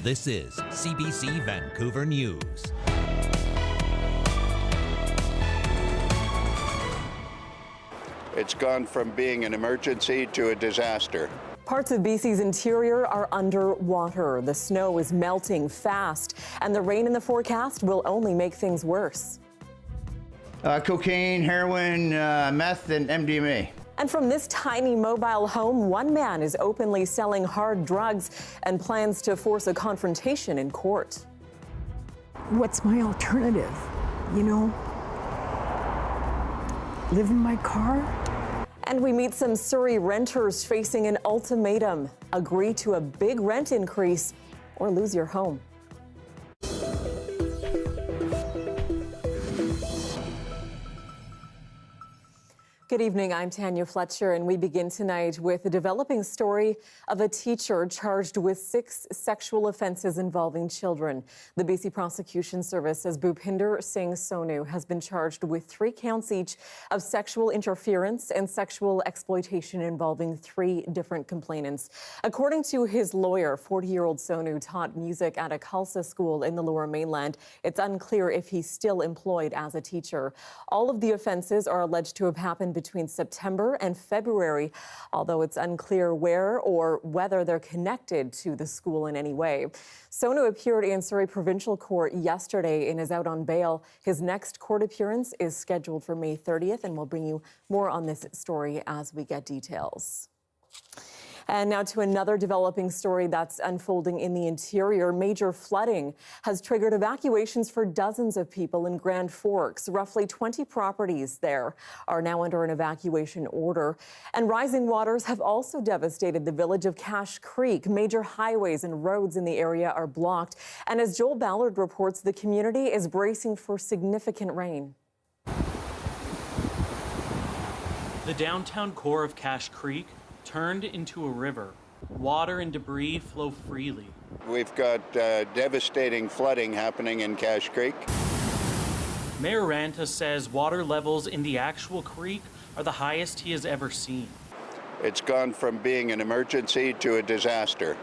This is CBC Vancouver News. It's gone from being an emergency to a disaster. Parts of BC's interior are underwater. The snow is melting fast, and the rain in the forecast will only make things worse. Cocaine, heroin, meth, and MDMA. And from this tiny mobile home, one man is openly selling hard drugs and plans to force a confrontation in court. What's my alternative? You know, live in my car? And we meet some Surrey renters facing an ultimatum. Agree to a big rent increase or lose your home. Good evening, I'm Tanya Fletcher, and we begin tonight with the developing story of a teacher charged with 6 sexual offences involving children. The BC Prosecution Service says Bhupinder Singh Sonu has been charged with 3 counts each of sexual interference and sexual exploitation involving 3 different complainants. According to his lawyer, 40-year-old Sonu taught music at a Khalsa school in the Lower Mainland. It's unclear if he's still employed as a teacher. All of the offences are alleged to have happened between September and February, although it's unclear where or whether they're connected to the school in any way. Sonu appeared in Surrey Provincial Court yesterday and is out on bail. His next court appearance is scheduled for May 30th, and we'll bring you more on this story as we get details. And now to another developing story that's unfolding in the interior. Major flooding has triggered evacuations for dozens of people in Grand Forks. Roughly 20 properties there are now under an evacuation order. And rising waters have also devastated the village of Cache Creek. Major highways and roads in the area are blocked. And as Joel Ballard reports, the community is bracing for significant rain. The downtown core of Cache Creek turned into a river. Water and debris flow freely. We've got devastating flooding happening in Cache Creek. Mayor Ranta says water levels in the actual creek are the highest he has ever seen. It's gone from being an emergency to a disaster.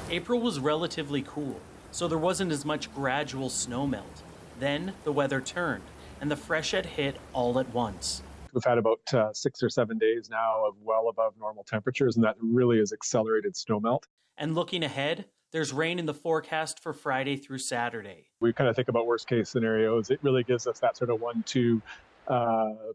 April was relatively cool, so there wasn't as much gradual snow melt. Then the weather turned, and the freshet hit all at once. We've had about 6 or 7 days now of well above normal temperatures, and that really has accelerated snowmelt. And looking ahead, there's rain in the forecast for Friday through Saturday. We kind of think about worst case scenarios. It really gives us that sort of 1-2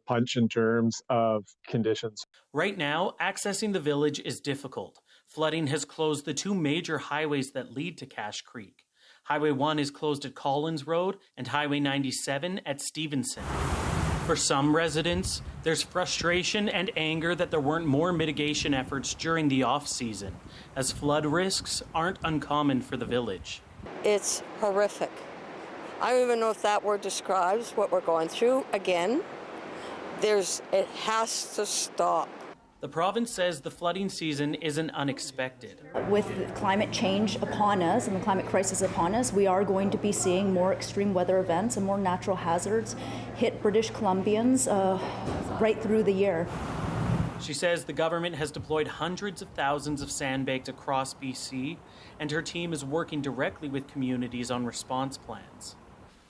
punch in terms of conditions. Right now, accessing the village is difficult. Flooding has closed the 2 major highways that lead to Cache Creek. Highway 1 is closed at Collins Road and Highway 97 at Stevenson. For some residents, there's frustration and anger that there weren't more mitigation efforts during the off-season, as flood risks aren't uncommon for the village. It's horrific. I don't even know if that word describes what we're going through. Again, it has to stop. The province says the flooding season isn't unexpected. With climate change upon us and the climate crisis upon us, we are going to be seeing more extreme weather events and more natural hazards hit British Columbians right through the year. She says the government has deployed hundreds of thousands of sandbags across BC, and her team is working directly with communities on response plans.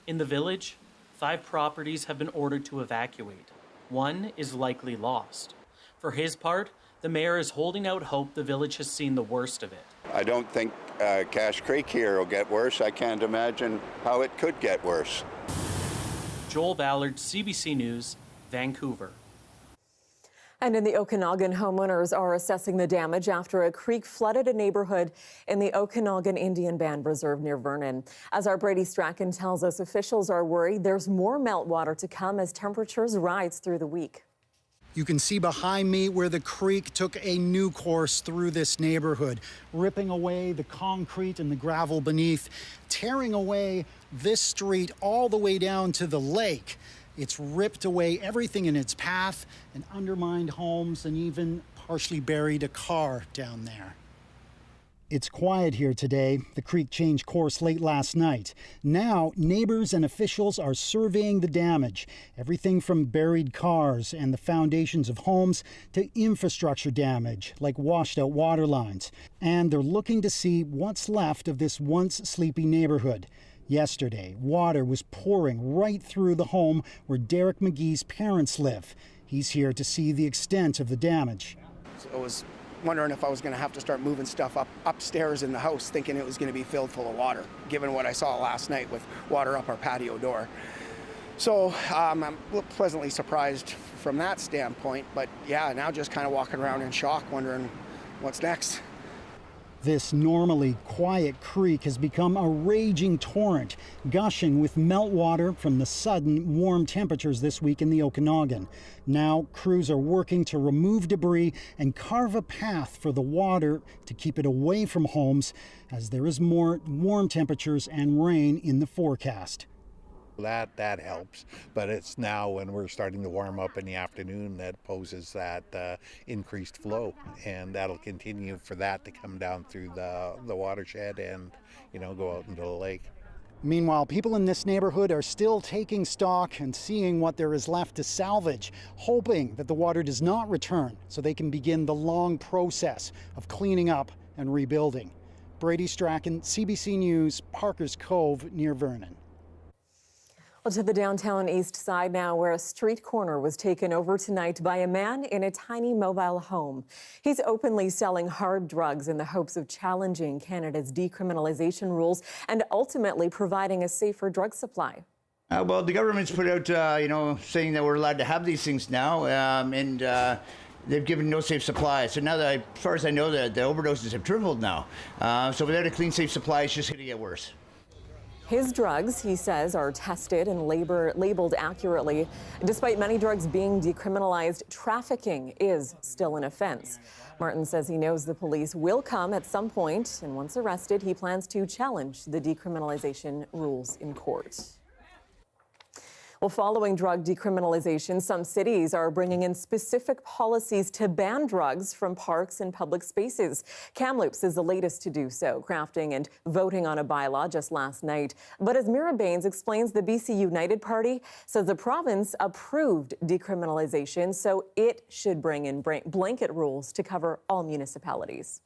In the village, 5 properties have been ordered to evacuate. 1 is likely lost. For his part, the mayor is holding out hope the village has seen the worst of it. I don't think Cache Creek here will get worse. I can't imagine how it could get worse. Joel Ballard, CBC News, Vancouver. And in the Okanagan, homeowners are assessing the damage after a creek flooded a neighborhood in the Okanagan Indian Band Reserve near Vernon. As our Brady Strachan tells us, officials are worried there's more meltwater to come as temperatures rise through the week. You can see behind me where the creek took a new course through this neighborhood, ripping away the concrete and the gravel beneath, tearing away this street all the way down to the lake. It's ripped away everything in its path and undermined homes and even partially buried a car down there. It's quiet here today. The creek changed course late last night. Now, neighbors and officials are surveying the damage. Everything from buried cars and the foundations of homes to infrastructure damage, like washed out water lines. And they're looking to see what's left of this once sleepy neighborhood. Yesterday, water was pouring right through the home where Derek McGee's parents live. He's here to see the extent of the damage. I was wondering if I was going to have to start moving stuff upstairs in the house, thinking it was going to be filled full of water, given what I saw last night with water up our patio door. So I'm pleasantly surprised from that standpoint, but yeah, now just kind of walking around in shock, wondering what's next. This normally quiet creek has become a raging torrent, gushing with meltwater from the sudden warm temperatures this week in the Okanagan. Now, crews are working to remove debris and carve a path for the water to keep it away from homes as there is more warm temperatures and rain in the forecast. That helps, but it's now when we're starting to warm up in the afternoon that poses that increased flow, and that'll continue for that to come down through the watershed and go out into the lake. Meanwhile, people in this neighborhood are still taking stock and seeing what there is left to salvage, hoping that the water does not return so they can begin the long process of cleaning up and rebuilding. Brady Strachan, CBC News, Parker's Cove near Vernon. Well, to the downtown east side now, where a street corner was taken over tonight by a man in a tiny mobile home. He's openly selling hard drugs in the hopes of challenging Canada's decriminalization rules and ultimately providing a safer drug supply. Well, the government's put out, saying that we're allowed to have these things now, and they've given no safe supply. So now that, as far as I know, the overdoses have tripled now. So without a clean, safe supply, it's just going to get worse. His drugs, he says, are tested and labeled accurately. Despite many drugs being decriminalized, trafficking is still an offense. Martin says he knows the police will come at some point, and once arrested, he plans to challenge the decriminalization rules in court. Well, following drug decriminalization, some cities are bringing in specific policies to ban drugs from parks and public spaces. Kamloops is the latest to do so, crafting and voting on a bylaw just last night. But as Mira Baines explains, the BC United Party says the province approved decriminalization, so it should bring in blanket rules to cover all municipalities.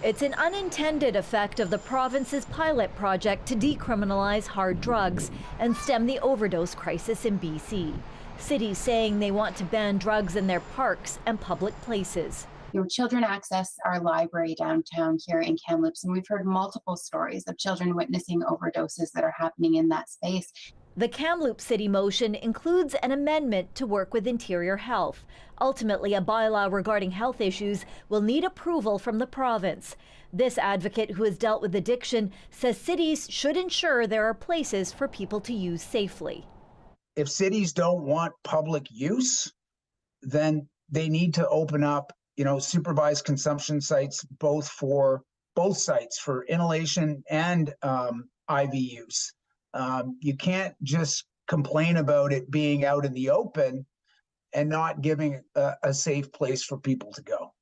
It's an unintended effect of the province's pilot project to decriminalize hard drugs and stem the overdose crisis in BC. Cities saying they want to ban drugs in their parks and public places. Children access our library downtown here in Kamloops, and we've heard multiple stories of children witnessing overdoses that are happening in that space. The Kamloops City motion includes an amendment to work with Interior Health. Ultimately, a bylaw regarding health issues will need approval from the province. This advocate, who has dealt with addiction, says cities should ensure there are places for people to use safely. If cities don't want public use, then they need to open up, supervised consumption sites, both sites for inhalation and IV use. You can't just complain about it being out in the open and not giving a safe place for people to go.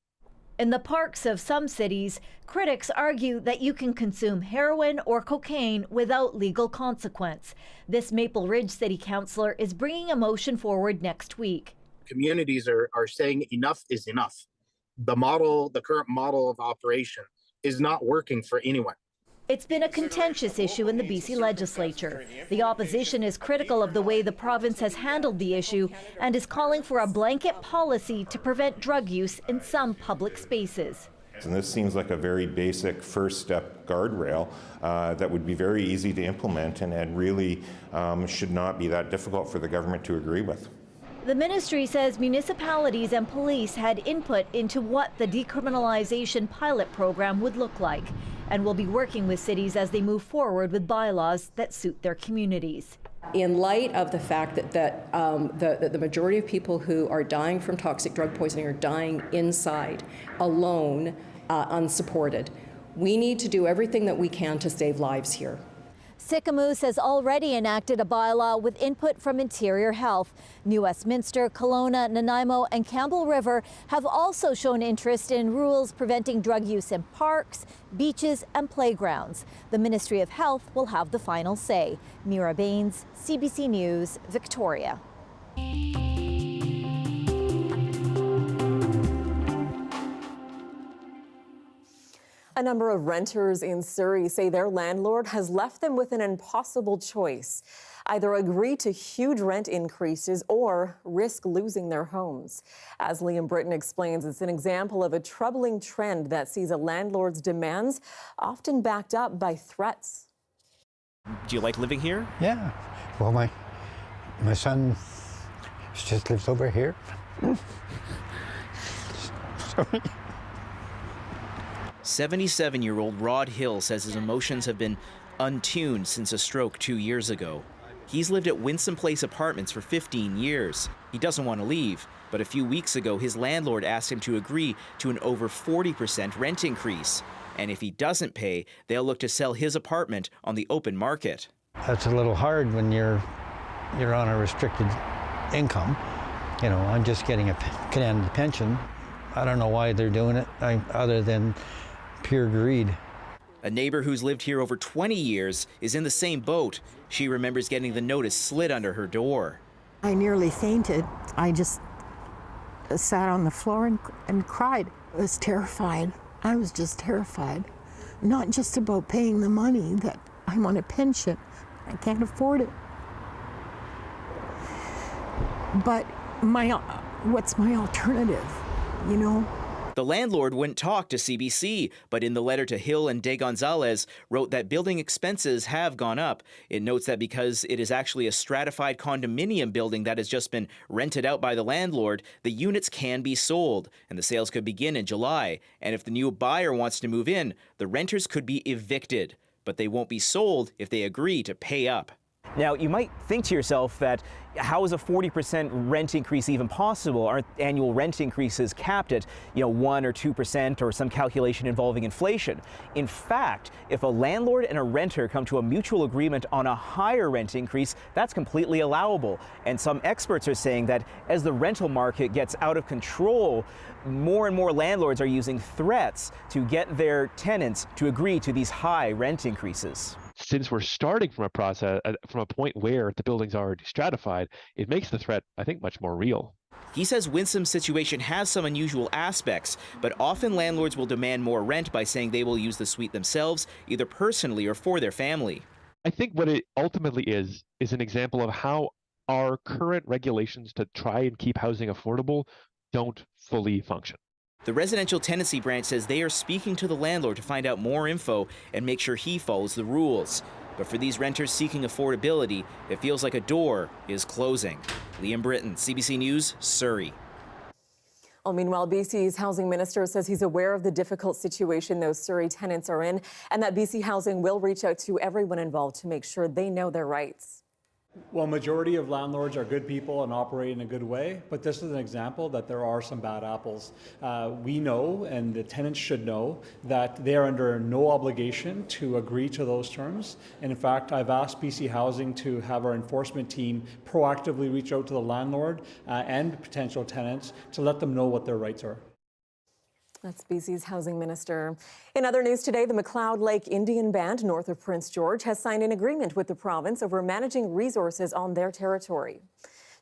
In the parks of some cities, critics argue that you can consume heroin or cocaine without legal consequence. This Maple Ridge City Councillor is bringing a motion forward next week. Communities are saying enough is enough. The current model of operation is not working for anyone. It's been a contentious issue in the BC legislature. The opposition is critical of the way the province has handled the issue and is calling for a blanket policy to prevent drug use in some public spaces. And this seems like a very basic first step guardrail that would be very easy to implement and really should not be that difficult for the government to agree with. The ministry says municipalities and police had input into what the decriminalization pilot program would look like, and will be working with cities as they move forward with bylaws that suit their communities. In light of the fact that the majority of people who are dying from toxic drug poisoning are dying inside, alone, unsupported, we need to do everything that we can to save lives here. Sicamous has already enacted a bylaw with input from Interior Health. New Westminster, Kelowna, Nanaimo and Campbell River have also shown interest in rules preventing drug use in parks, beaches and playgrounds. The Ministry of Health will have the final say. Mira Baines, CBC News, Victoria. A number of renters in Surrey say their landlord has left them with an impossible choice. Either agree to huge rent increases or risk losing their homes. As Liam Britton explains, it's an example of a troubling trend that sees a landlord's demands often backed up by threats. Do you like living here? Yeah. Well, my son just lives over here. Sorry. 77-year-old Rod Hill says his emotions have been untuned since a stroke 2 years ago. He's lived at Winsome Place Apartments for 15 years. He doesn't want to leave, but a few weeks ago his landlord asked him to agree to an over 40% rent increase. And if he doesn't pay, they'll look to sell his apartment on the open market. That's a little hard when you're on a restricted income. You know, I'm just getting a Canada pension. I don't know why they're doing it, other than pure greed. A neighbor who's lived here over 20 years is in the same boat. She remembers getting the notice slid under her door. I nearly fainted. I just sat on the floor and cried. I was terrified. I was just terrified. Not just about paying the money, that I'm on a pension. I can't afford it. But what's my alternative, you know? The landlord wouldn't talk to CBC, but in the letter to Hill and De Gonzalez wrote that building expenses have gone up. It notes that because it is actually a stratified condominium building that has just been rented out by the landlord, the units can be sold, and the sales could begin in July. And if the new buyer wants to move in, the renters could be evicted, but they won't be sold if they agree to pay up. Now, you might think to yourself that how is a 40% rent increase even possible? Aren't annual rent increases capped at, 1 or 2% or some calculation involving inflation? In fact, if a landlord and a renter come to a mutual agreement on a higher rent increase, that's completely allowable. And some experts are saying that as the rental market gets out of control, more and more landlords are using threats to get their tenants to agree to these high rent increases. Since we're starting from a point where the building's already stratified, it makes the threat, I think, much more real. He says Winsome's situation has some unusual aspects, but often landlords will demand more rent by saying they will use the suite themselves, either personally or for their family. I think what it ultimately is an example of how our current regulations to try and keep housing affordable don't fully function. The residential tenancy branch says they are speaking to the landlord to find out more info and make sure he follows the rules. But for these renters seeking affordability, it feels like a door is closing. Liam Britton, CBC News, Surrey. Well, meanwhile, BC's housing minister says he's aware of the difficult situation those Surrey tenants are in and that BC Housing will reach out to everyone involved to make sure they know their rights. Well, majority of landlords are good people and operate in a good way, but this is an example that there are some bad apples. We know, and the tenants should know, that they are under no obligation to agree to those terms. And in fact, I've asked BC Housing to have our enforcement team proactively reach out to the landlord and potential tenants to let them know what their rights are. That's BC's housing minister. In other news today, the McLeod Lake Indian Band north of Prince George has signed an agreement with the province over managing resources on their territory.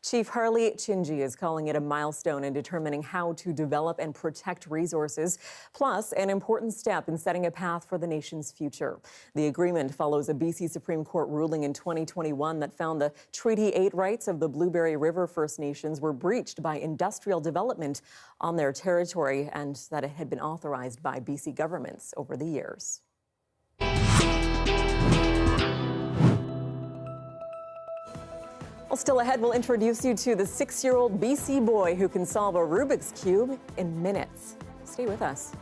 Chief Harley Chinji is calling it a milestone in determining how to develop and protect resources, plus an important step in setting a path for the nation's future. The agreement follows a BC Supreme Court ruling in 2021 that found the Treaty 8 rights of the Blueberry River First Nations were breached by industrial development on their territory and that it had been authorized by BC governments over the years. Well, still ahead, we'll introduce you to the 6-year-old BC boy who can solve a Rubik's Cube in minutes. Stay with us.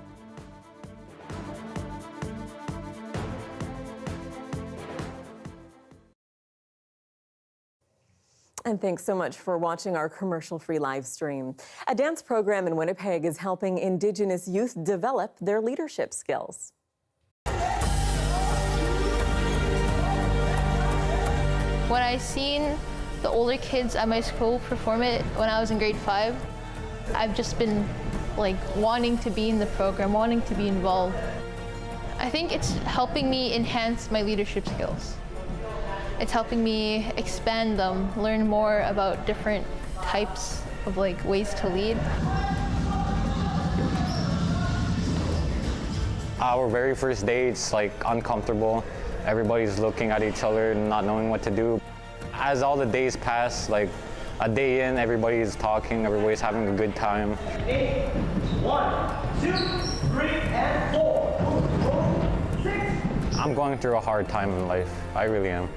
And thanks so much for watching our commercial-free live stream. A dance program in Winnipeg is helping Indigenous youth develop their leadership skills. When I seen the older kids at my school perform it when I was in grade 5, I've just been like wanting to be in the program, wanting to be involved. I think it's helping me enhance my leadership skills. It's helping me expand them, learn more about different types of like ways to lead. Our very first day, it's like uncomfortable. Everybody's looking at each other and not knowing what to do. As all the days pass, like a day in, everybody's talking, everybody's having a good time. 8, 1, 2, 3, and 4, 6. I'm going through a hard time in life. I really am.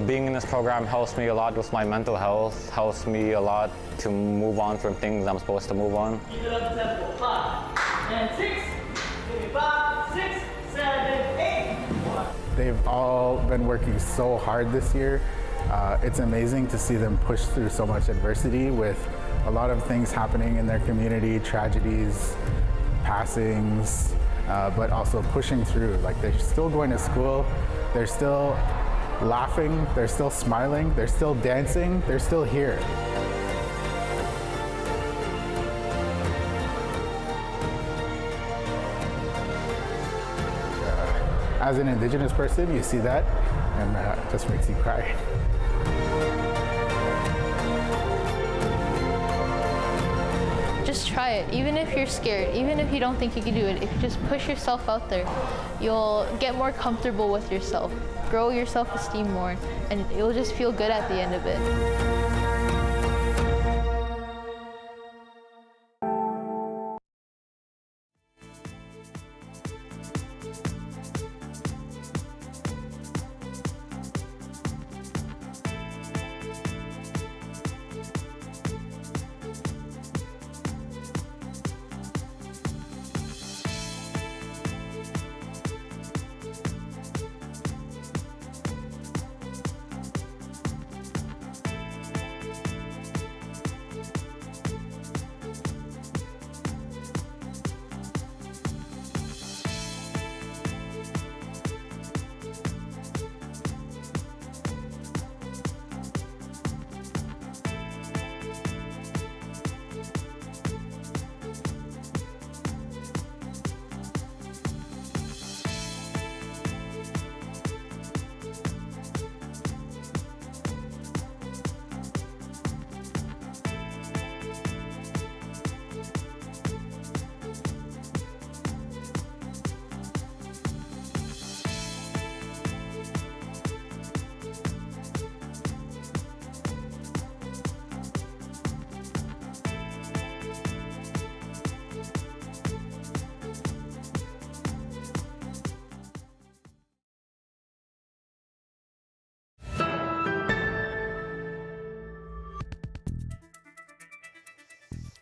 Being in this program helps me a lot with my mental health, helps me a lot to move on from things I'm supposed to move on. Keep it up tempo. 5 and 6. Give me 5, 6, 7, 8. 1. They've all been working so hard this year. It's amazing to see them push through so much adversity with a lot of things happening in their community, tragedies, passings, but also pushing through. Like, they're still going to school, they're still laughing, they're still smiling, they're still dancing, they're still here. As an Indigenous person, you see that, and it just makes you cry. Just try it, even if you're scared, even if you don't think you can do it. If you just push yourself out there, you'll get more comfortable with yourself, grow your self-esteem more, and you'll just feel good at the end of it.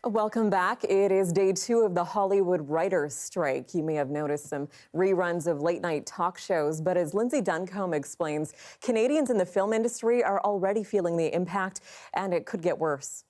Welcome back. It is day 2 of the Hollywood writers' strike. You may have noticed some reruns of late-night talk shows, but as Lindsay Duncombe explains, Canadians in the film industry are already feeling the impact, and it could get worse.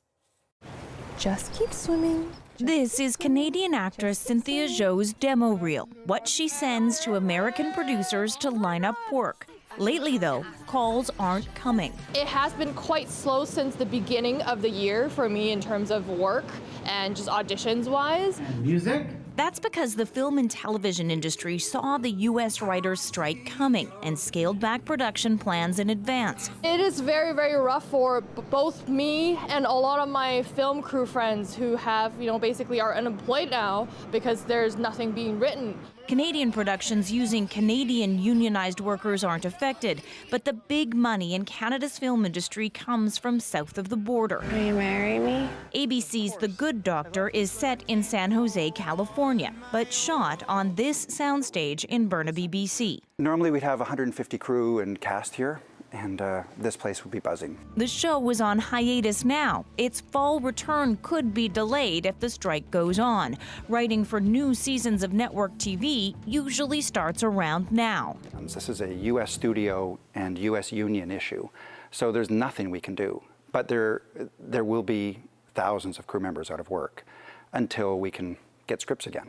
Just keep swimming. This is Canadian actress Cynthia Zhou's demo reel, what she sends to American producers to line up work. Lately, though, calls aren't coming. It has been quite slow since the beginning of the year for me in terms of work and just auditions-wise. Music? That's because the film and television industry saw the U.S. writers' strike coming and scaled back production plans in advance. It is very, very rough for both me and a lot of my film crew friends who have, basically are unemployed now because there's nothing being written. Canadian productions using Canadian unionized workers aren't affected, but the big money in Canada's film industry comes from south of the border. Will you marry me? ABC's The Good Doctor is set in San Jose, California, but shot on this soundstage in Burnaby, BC. Normally we'd have 150 crew and cast here, and this place would be buzzing. The show was on hiatus now. Its fall return could be delayed if the strike goes on. Writing for new seasons of network TV usually starts around now. This is a U.S. studio and U.S. union issue, so there's nothing we can do. But there will be thousands of crew members out of work until we can get scripts again.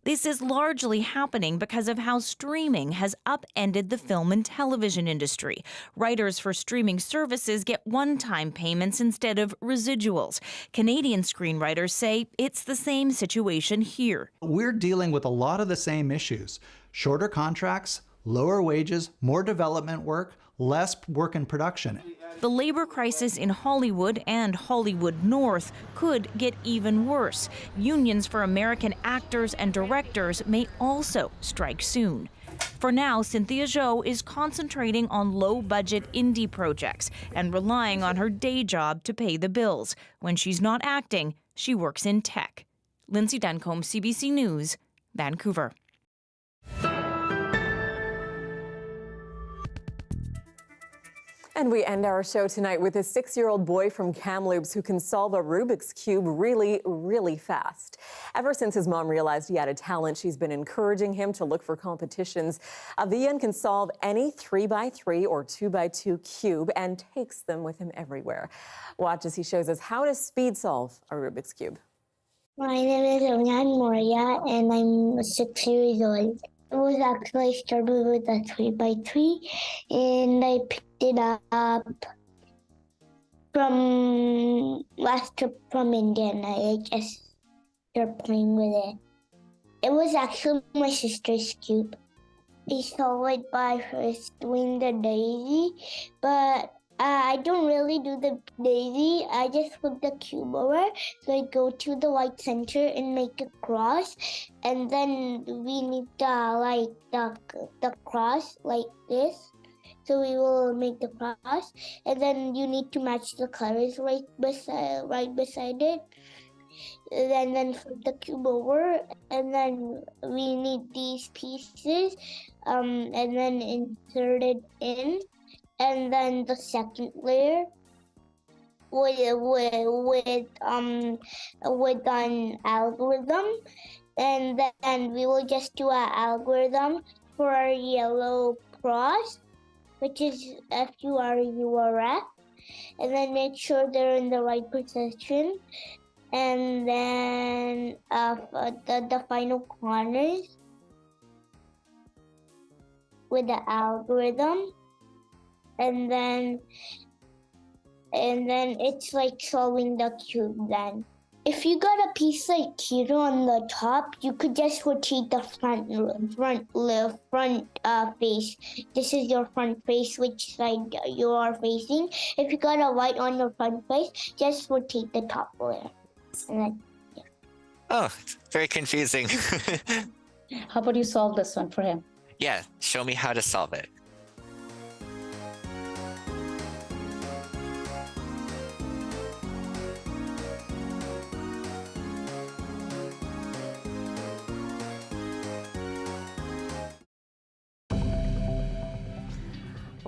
This is largely happening because of how streaming has upended the film and television industry. Writers for streaming services get one-time payments instead of residuals. Canadian screenwriters say it's the same situation here. We're dealing with a lot of the same issues. Shorter contracts, lower wages, more development work, less work in production. The labor crisis in Hollywood and Hollywood North could get even worse. Unions for American actors and directors may also strike soon. For now, Cynthia Zhou is concentrating on low-budget indie projects and relying on her day job to pay the bills. When she's not acting, she works in tech. Lindsay Duncombe, CBC News, Vancouver. And we end our show tonight with a 6-year-old boy from Kamloops who can solve a Rubik's Cube really, really fast. Ever since his mom realized he had a talent, she's been encouraging him to look for competitions. Avian can solve any 3x3 or 2x2 cube and takes them with him everywhere. Watch as he shows us how to speed solve a Rubik's Cube. My name is Ryan Moria and I'm 6 years old. It was actually I started with a 3x3 and I picked it up from last trip from India and I just started playing with it. It was actually my sister's cube. I solved it by first doing the daisy, but I don't really do the daisy. I just flip the cube over. So I go to the white center and make a cross. And then we need the cross like this. So we will make the cross. And then you need to match the colors right beside it. And then flip the cube over. And then we need these pieces. And then insert it in. And then the second layer with an algorithm, and then we will just do an algorithm for our yellow cross, which is FURURF, and then make sure they're in the right position, and then the final corners with the algorithm. And then it's like solving the cube then. If you got a piece like Kiro on the top, you could just rotate the front face. This is your front face, which side you are facing. If you got a white on your front face, just rotate the top layer. And then, yeah. Oh, very confusing. How about you solve this one for him? Yeah, show me how to solve it.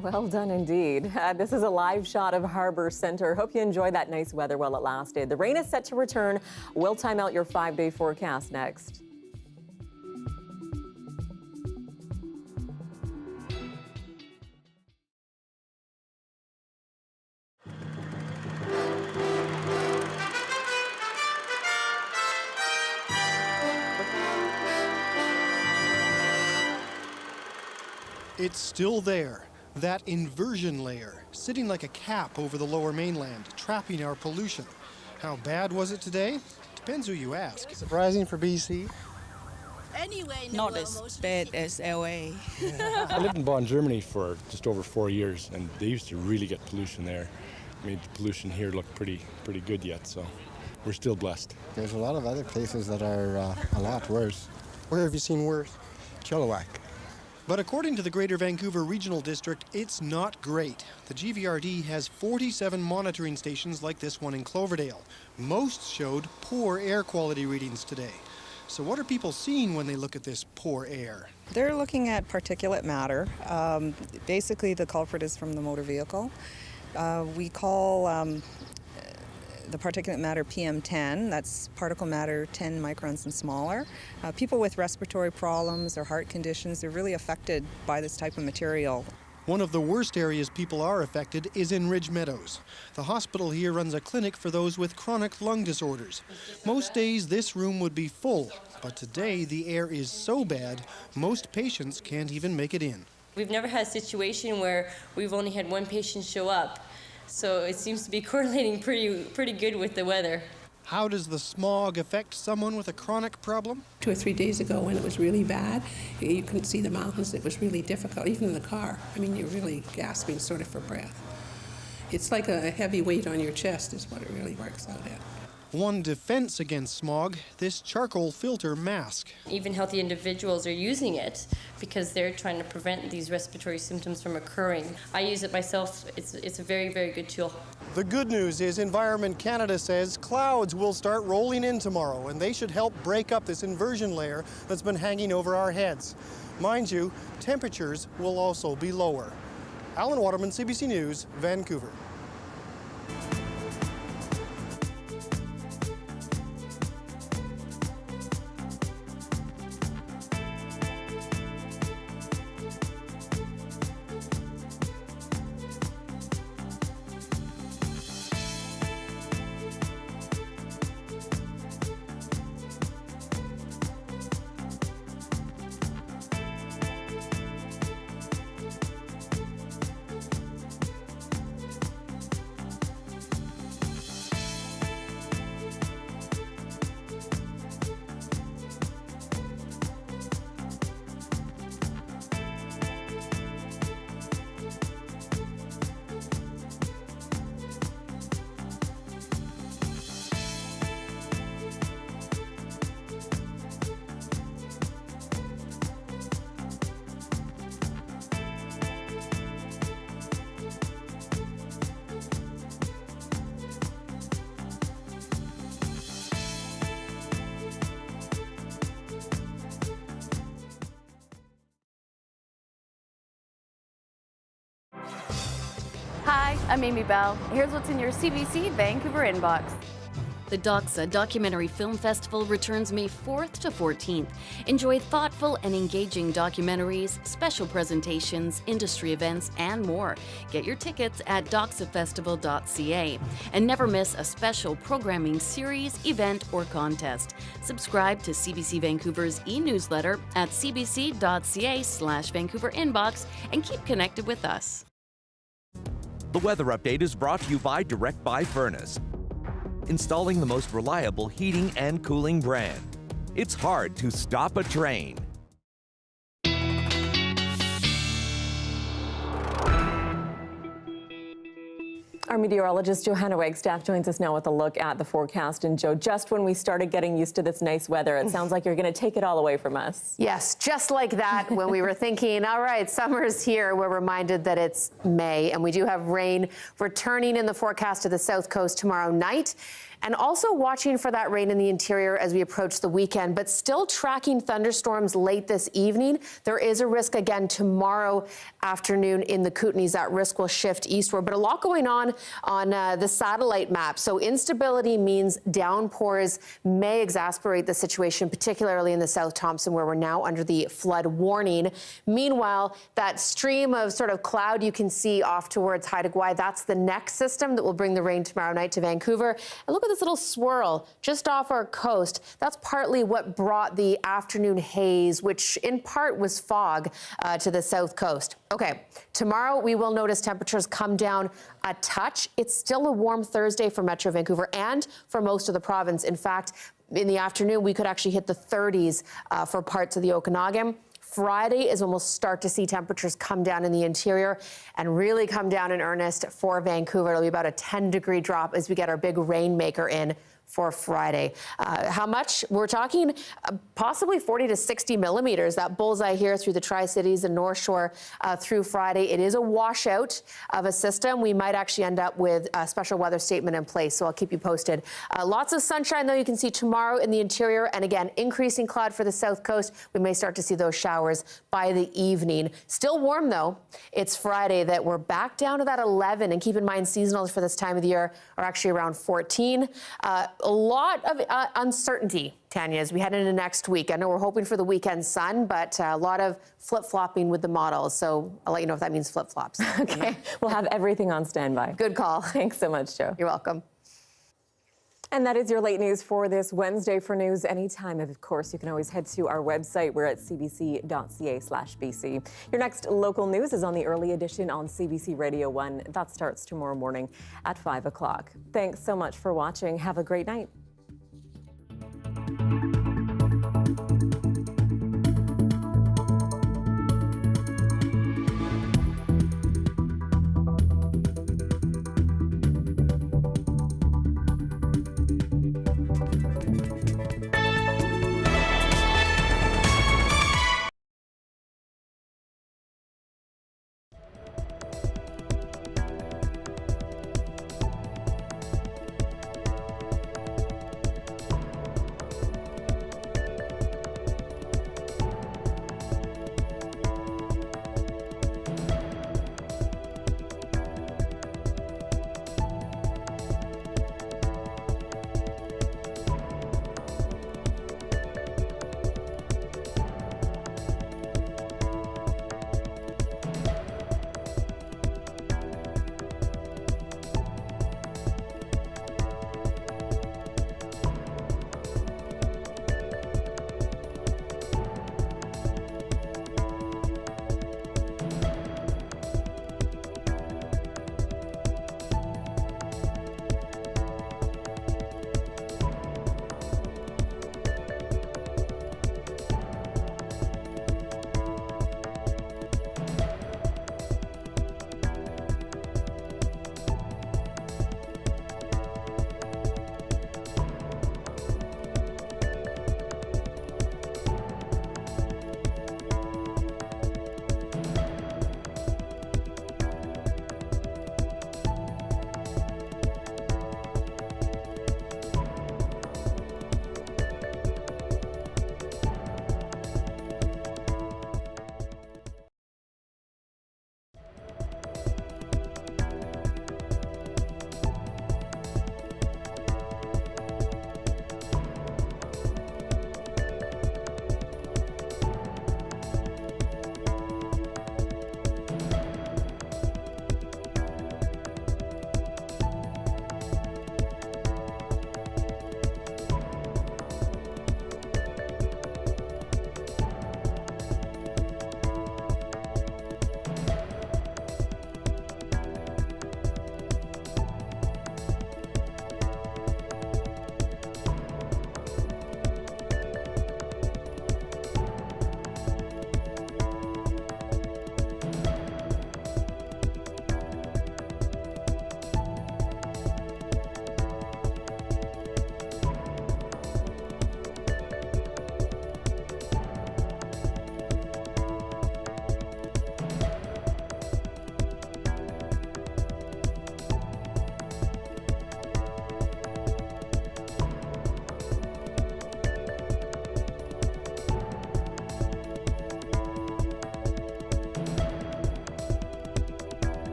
Well done indeed. This is a live shot of Harbour Centre. Hope you enjoyed that nice weather while it lasted. The rain is set to return. We'll time out your 5-day forecast next. It's still there. That inversion layer, sitting like a cap over the lower mainland, trapping our pollution. How bad was it today? Depends who you ask. Surprising for BC. Anyway, not as bad as LA. I lived in Bonn, Germany for just over 4 years, and they used to really get pollution there. Made the pollution here look pretty good yet, so we're still blessed. There's a lot of other places that are a lot worse. Where have you seen worse? Chilliwack. But according to the Greater Vancouver Regional District, it's not great. The GVRD has 47 monitoring stations like this one in Cloverdale. Most showed poor air quality readings today. So what are people seeing when they look at this poor air? They're looking at particulate matter. Basically, the culprit is from the motor vehicle. We call the particulate matter PM10, that's particle matter 10 microns and smaller. People with respiratory problems or heart conditions, they're really affected by this type of material. One of the worst areas people are affected is in Ridge Meadows. The hospital here runs a clinic for those with chronic lung disorders. Most days this room would be full, but today the air is so bad, most patients can't even make it in. We've never had a situation where we've only had one patient show up, so it seems to be correlating pretty good with the weather. How does the smog affect someone with a chronic problem? 2 or 3 days ago when it was really bad, you couldn't see the mountains. It was really difficult, even in the car. I mean, you're really gasping sort of for breath. It's like a heavy weight on your chest is what it really works out at. One defense against smog, this charcoal filter mask. Even healthy individuals are using it because they're trying to prevent these respiratory symptoms from occurring. I use it myself. It's a very, very good tool. The good news is Environment Canada says clouds will start rolling in tomorrow, and they should help break up this inversion layer that's been hanging over our heads. Mind you, temperatures will also be lower. Alan Waterman, CBC News, Vancouver. Hi, I'm Amy Bell. Here's what's in your CBC Vancouver inbox. The Doxa Documentary Film Festival returns May 4th to 14th. Enjoy thoughtful and engaging documentaries, special presentations, industry events, and more. Get your tickets at doxafestival.ca. And never miss a special programming series, event, or contest. Subscribe to CBC Vancouver's e-newsletter at cbc.ca/Vancouver inbox and keep connected with us. The weather update is brought to you by Direct Buy Furnace, installing the most reliable heating and cooling brand. It's hard to stop a train. Our meteorologist Johanna Wagstaff joins us now with a look at the forecast. And Joe, just when we started getting used to this nice weather, it sounds like you're going to take it all away from us. Yes, just like that. When we were thinking, all right, summer's here, we're reminded that it's May, and we do have rain returning in the forecast to the south coast tomorrow night. And also watching for that rain in the interior as we approach the weekend, but still tracking thunderstorms late this evening. There is a risk again tomorrow afternoon in the Kootenays. That risk will shift eastward, but a lot going on the satellite map. So instability means downpours may exacerbate the situation, particularly in the South Thompson, where we're now under the flood warning. Meanwhile, that stream of sort of cloud you can see off towards Haida Gwaii, that's the next system that will bring the rain tomorrow night to Vancouver. And look at this little swirl just off our coast. That's partly what brought the afternoon haze, which in part was fog to the south coast. Okay, tomorrow we will notice temperatures come down a touch. It's still a warm Thursday for Metro Vancouver and for most of the province. In fact, in the afternoon, we could actually hit the 30s for parts of the Okanagan. Friday is when we'll start to see temperatures come down in the interior and really come down in earnest for Vancouver. It'll be about a 10-degree drop as we get our big rainmaker in for Friday. How much? We're talking possibly 40 to 60 millimeters. That bullseye here through the Tri-Cities and North Shore through Friday. It is a washout of a system. We might actually end up with a special weather statement in place, so I'll keep you posted. Lots of sunshine, though, you can see tomorrow in the interior. And again, increasing cloud for the south coast. We may start to see those showers by the evening. Still warm, though. It's Friday that we're back down to that 11. And keep in mind, seasonals for this time of the year are actually around 14. A lot of uncertainty, Tanya, as we head into next week. I know we're hoping for the weekend sun, but a lot of flip-flopping with the models. So I'll let you know if that means flip-flops. Okay, we'll have everything on standby. Good call. Thanks so much, Jo. You're welcome. And that is your late news for this Wednesday. For news anytime, of course, you can always head to our website. We're at cbc.ca/BC. Your next local news is on the early edition on CBC Radio 1. That starts tomorrow morning at 5 o'clock. Thanks so much for watching. Have a great night.